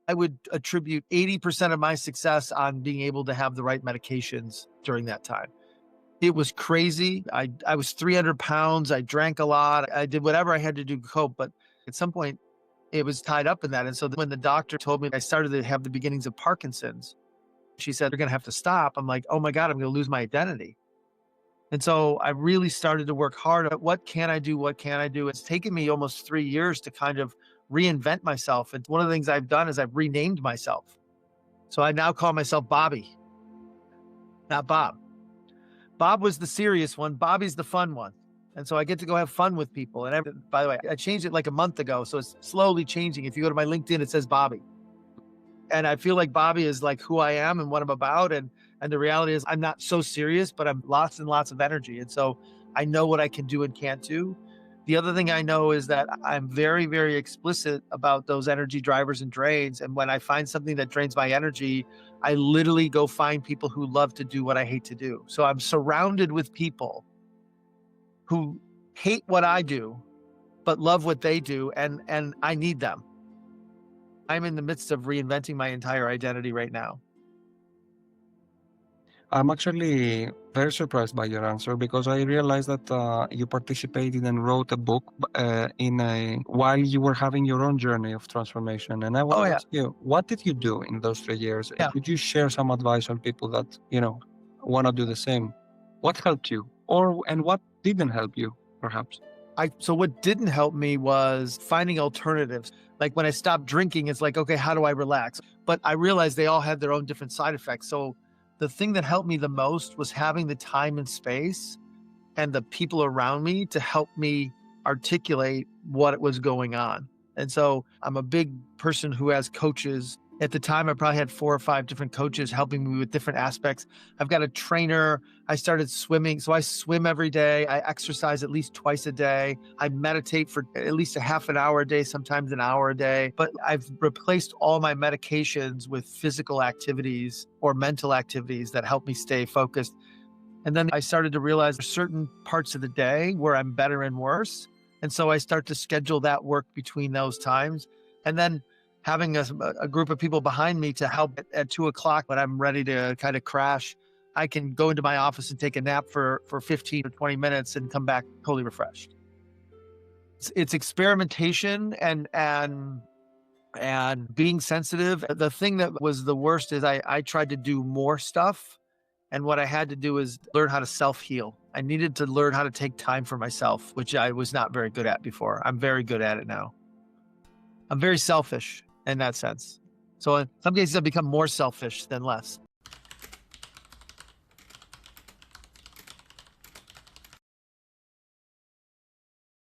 I would attribute 80% of my success on being able to have the right medications during that time. It was crazy. I was 300 pounds. I drank a lot. I did whatever I had to do to cope. But at some point, it was tied up in that. And so when the doctor told me I started to have the beginnings of Parkinson's, she said, "You're going to have to stop." I'm like, "Oh my God, I'm going to lose my identity." And so I really started to work hard at what can I do? What can I do? It's taken me almost 3 years to kind of reinvent myself. And one of the things I've done is I've renamed myself. So I now call myself Bobby, not Bob. Bob was the serious one. Bobby's the fun one. And so I get to go have fun with people. And by the way, I changed it like a month ago. So it's slowly changing. If you go to my LinkedIn, it says Bobby. And I feel like Bobby is like who I am and what I'm about. And the reality is I'm not so serious, but I'm lots and lots of energy. And so I know what I can do and can't do. The other thing I know is that I'm very, very explicit about those energy drivers and drains. And when I find something that drains my energy, I literally go find people who love to do what I hate to do. So I'm surrounded with people who hate what I do, but love what they do. And I need them. I'm in the midst of reinventing my entire identity right now. I'm actually very surprised by your answer because I realized that you participated and wrote a book while you were having your own journey of transformation. And I want Oh, to yeah. ask you, what did you do in those 3 years? Yeah. Could you share some advice on people that, want to do the same? What helped you and what didn't help you, perhaps? So what didn't help me was finding alternatives. Like when I stopped drinking, it's like, okay, how do I relax? But I realized they all had their own different side effects. So the thing that helped me the most was having the time and space and the people around me to help me articulate what was going on. And so I'm a big person who has coaches. At the time, I probably had 4 or 5 different coaches helping me with different aspects. I've got a trainer. I started swimming. So I swim every day. I exercise at least twice a day. I meditate for at least a half an hour a day, sometimes an hour a day. But I've replaced all my medications with physical activities or mental activities that help me stay focused. And then I started to realize there's certain parts of the day where I'm better and worse. And so I start to schedule that work between those times. And then having a group of people behind me to help at 2 o'clock when I'm ready to kind of crash, I can go into my office and take a nap for 15 or 20 minutes and come back totally refreshed. It's experimentation and being sensitive. The thing that was the worst is I tried to do more stuff. And what I had to do is learn how to self-heal. I needed to learn how to take time for myself, which I was not very good at before. I'm very good at it now. I'm very selfish in that sense. So in some cases, I've become more selfish than less.